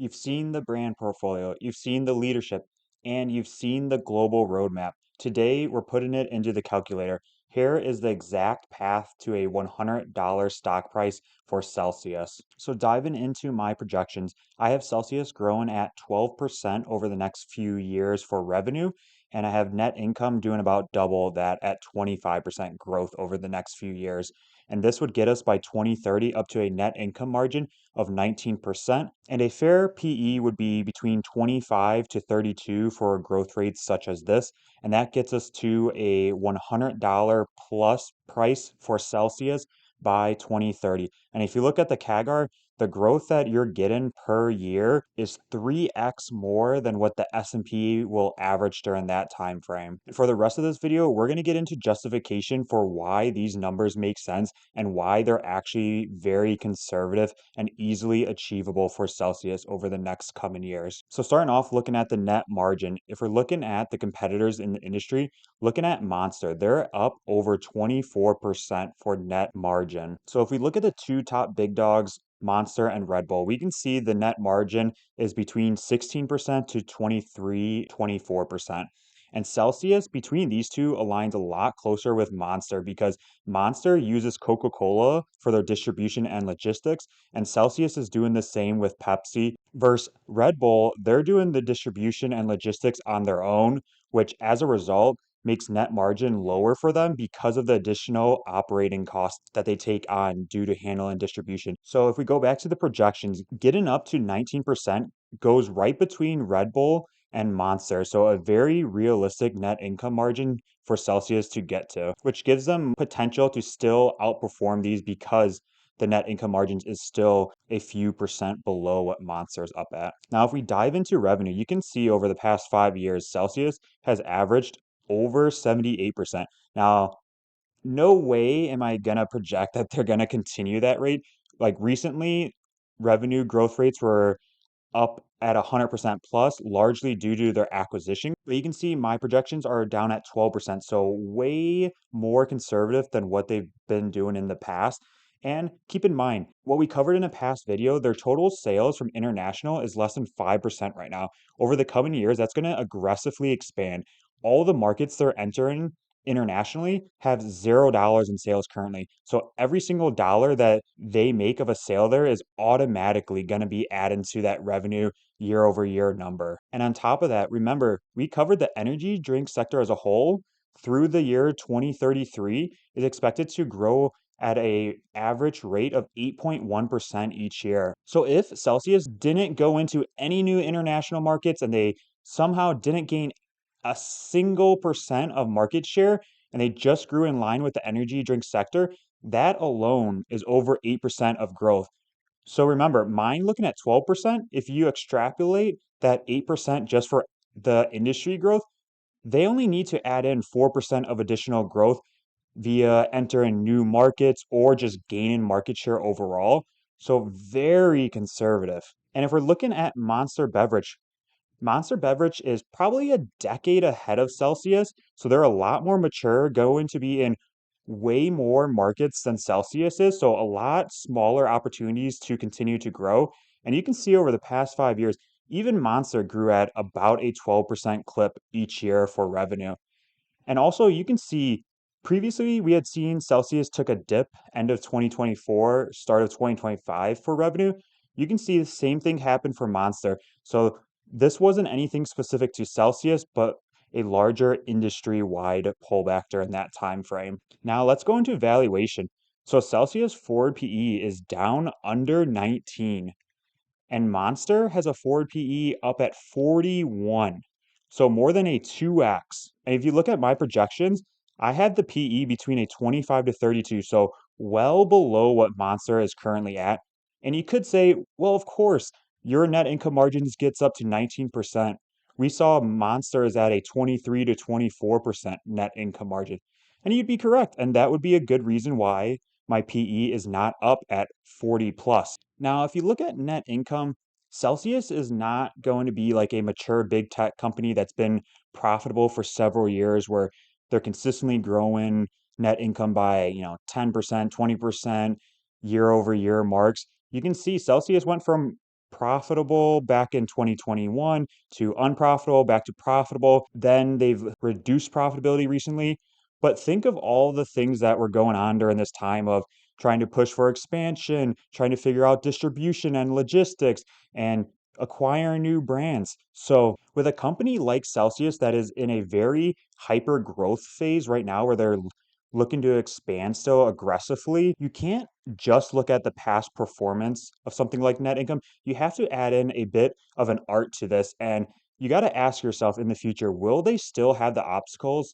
You've seen the brand portfolio, you've seen the leadership, and you've seen the global roadmap. Today, we're putting it into the calculator. Here is the exact path to a $100 stock price for Celsius. So, diving into my projections, I have Celsius growing at 12% over the next few years for revenue, and I have net income doing about double that at 25% growth over the next few years. And this would get us by 2030 up to a net income margin of 19%. And a fair PE would be between 25 to 32 for growth rates such as this. And that gets us to a $100 plus price for Celsius by 2030. And if you look at the CAGR, the growth that you're getting per year is 3x more than what the S&P will average during that time frame. For the rest of this video, we're going to get into justification for why these numbers make sense and why they're actually very conservative and easily achievable for Celsius over the next coming years. So starting off looking at the net margin, if we're looking at the competitors in the industry, looking at Monster, they're up over 24% for net margin. So if we look at the two top big dogs, Monster and Red Bull, we can see the net margin is between 16% to 24%. And Celsius, between these two, aligns a lot closer with Monster because Monster uses Coca-Cola for their distribution and logistics, and Celsius is doing the same with Pepsi. Versus Red Bull, they're doing the distribution and logistics on their own, which as a result makes net margin lower for them because of the additional operating costs that they take on due to handling distribution. So if we go back to the projections, getting up to 19% goes right between Red Bull and Monster. So a very realistic net income margin for Celsius to get to, which gives them potential to still outperform these because the net income margins is still a few percent below what Monster's up at. Now, if we dive into revenue, you can see over the past 5 years, Celsius has averaged over 78%. Now, no way am I gonna project that they're gonna continue that rate. Like recently, revenue growth rates were up at 100% plus, largely due to their acquisition. But you can see my projections are down at 12%, so way more conservative than what they've been doing in the past. And keep in mind, what we covered in a past video, their total sales from international is less than 5% right now. Over the coming years, that's going to aggressively expand. All the markets they're entering internationally have $0 in sales currently. So every single dollar that they make of a sale there is automatically going to be added to that revenue year over year number. And on top of that, remember, we covered the energy drink sector as a whole through the year 2033 is expected to grow at a average rate of 8.1% each year. So if Celsius didn't go into any new international markets and they somehow didn't gain a single percent of market share and they just grew in line with the energy drink sector, that alone is over 8% of growth. So remember, mine looking at 12%, if you extrapolate that 8% just for the industry growth, they only need to add in 4% of additional growth via entering new markets or just gaining market share overall. So very conservative. And if we're looking at Monster Beverage is probably a decade ahead of Celsius, so they're a lot more mature, going to be in way more markets than Celsius is, so a lot smaller opportunities to continue to grow. And you can see over the past 5 years, even Monster grew at about a 12% clip each year for revenue. And also, you can see previously we had seen Celsius took a dip end of 2024, start of 2025 for revenue. You can see the same thing happen for Monster. So this wasn't anything specific to Celsius, but a larger industry-wide pullback during that time frame. Now let's go into valuation. So Celsius forward PE is down under 19 and Monster has a forward PE up at 41. So more than a 2x. And if you look at my projections, I had the PE between a 25 to 32, so well below what Monster is currently at. And you could say, well, of course, your net income margins gets up to 19%. We saw Monster is at a 23 to 24% net income margin. And you'd be correct. And that would be a good reason why my PE is not up at 40 plus. Now, if you look at net income, Celsius is not going to be like a mature big tech company that's been profitable for several years where they're consistently growing net income by, 10%, 20% year over year marks. You can see Celsius went from profitable back in 2021 to unprofitable back to profitable. Then they've reduced profitability recently. But think of all the things that were going on during this time of trying to push for expansion, trying to figure out distribution and logistics, and acquire new brands. So, with a company like Celsius that is in a very hyper growth phase right now where they're looking to expand so aggressively, you can't just look at the past performance of something like net income. You have to add in a bit of an art to this. And you got to ask yourself in the future, will they still have the obstacles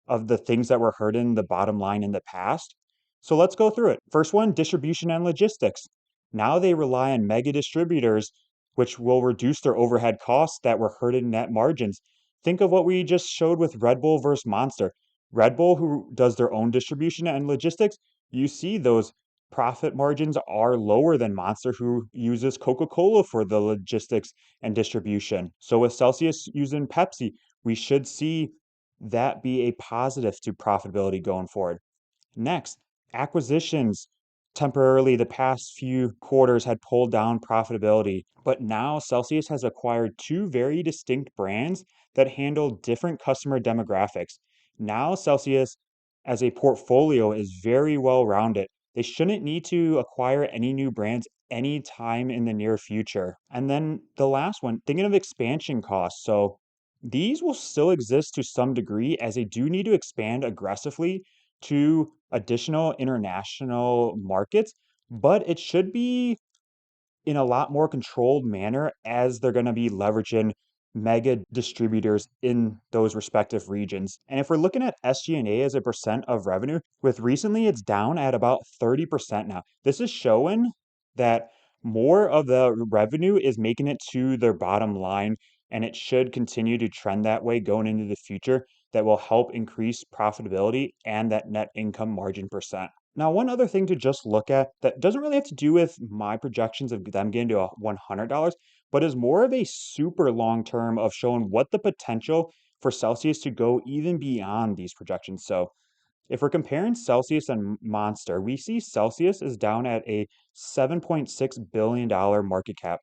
of the things that were hurting the bottom line in the past? So let's go through it. First one, distribution and logistics. Now they rely on mega distributors, which will reduce their overhead costs that were hurting net margins. Think of what we just showed with Red Bull versus Monster. Red Bull, who does their own distribution and logistics, you see those profit margins are lower than Monster, who uses Coca Cola for the logistics and distribution. So, with Celsius using Pepsi, we should see that be a positive to profitability going forward. Next, acquisitions. Temporarily, the past few quarters had pulled down profitability, but now Celsius has acquired two very distinct brands that handle different customer demographics. Now, Celsius as a portfolio is very well rounded. They shouldn't need to acquire any new brands anytime in the near future. And then the last one, thinking of expansion costs. So, these will still exist to some degree as they do need to expand aggressively to additional international markets, but it should be in a lot more controlled manner as they're going to be leveraging mega distributors in those respective regions. And if we're looking at SG&A as a percent of revenue, with recently it's down at about 30% now. This is showing that more of the revenue is making it to their bottom line, and it should continue to trend that way going into the future. That will help increase profitability and that net income margin percent. Now, one other thing to just look at that doesn't really have to do with my projections of them getting to $100, but is more of a super long term of showing what the potential for Celsius to go even beyond these projections. So, if we're comparing Celsius and Monster, we see Celsius is down at a $7.6 billion market cap.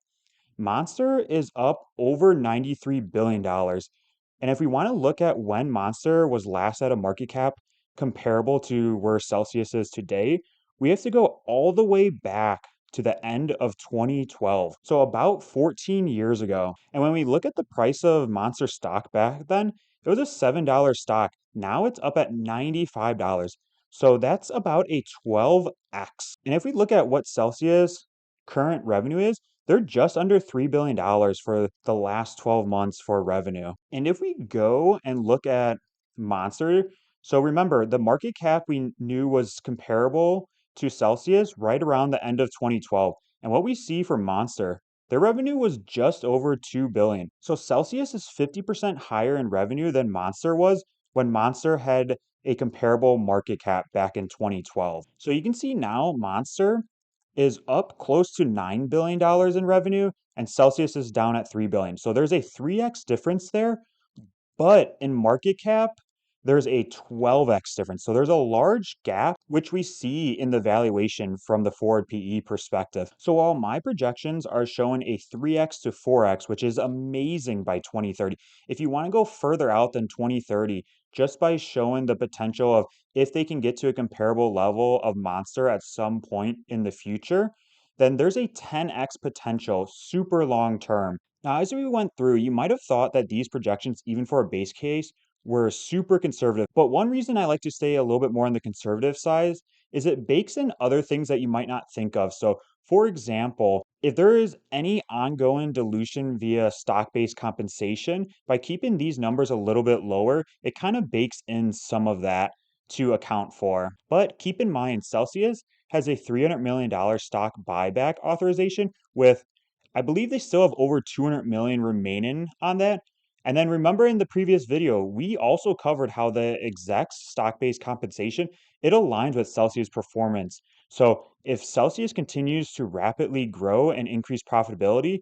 Monster is up over $93 billion. And if we want to look at when Monster was last at a market cap comparable to where Celsius is today, we have to go all the way back to the end of 2012. So about 14 years ago. And when we look at the price of Monster stock back then, it was a $7 stock. Now it's up at $95. So that's about a 12x. And if we look at what Celsius current revenue is, they're just under $3 billion for the last 12 months for revenue. And if we go and look at Monster, so remember, the market cap we knew was comparable to Celsius right around the end of 2012. And what we see for Monster, their revenue was just over 2 billion. So Celsius is 50% higher in revenue than Monster was when Monster had a comparable market cap back in 2012. So you can see now Monster is up close to $9 billion in revenue and Celsius is down at 3 billion. So there's a 3x difference there, but in market cap, there's a 12x difference. So there's a large gap, which we see in the valuation from the forward PE perspective. So while my projections are showing a 3x to 4x, which is amazing by 2030, if you want to go further out than 2030, just by showing the potential of if they can get to a comparable level of Monster at some point in the future, then there's a 10x potential super long term. Now, as we went through, you might have thought that these projections, even for a base case, were super conservative. But one reason I like to stay a little bit more on the conservative side is it bakes in other things that you might not think of. So, for example, if there is any ongoing dilution via stock based compensation, by keeping these numbers a little bit lower, it kind of bakes in some of that to account for. But keep in mind, Celsius has a $300 million stock buyback authorization with I believe they still have over 200 million remaining on that. And then remember in the previous video, we also covered how the execs stock-based compensation, it aligns with Celsius performance. So if Celsius continues to rapidly grow and increase profitability,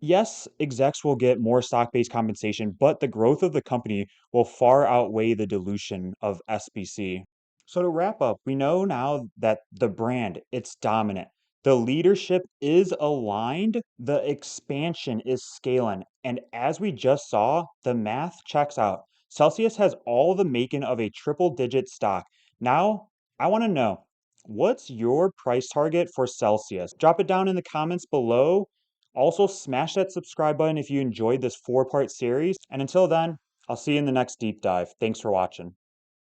yes, execs will get more stock-based compensation, but the growth of the company will far outweigh the dilution of SBC. So to wrap up, we know now that the brand, it's dominant. The leadership is aligned, the expansion is scaling, and as we just saw, the math checks out. Celsius has all the making of a triple digit stock. Now, I want to know, what's your price target for Celsius? Drop it down in the comments below. Also, smash that subscribe button if you enjoyed this 4-part series. And until then, I'll see you in the next deep dive. Thanks for watching.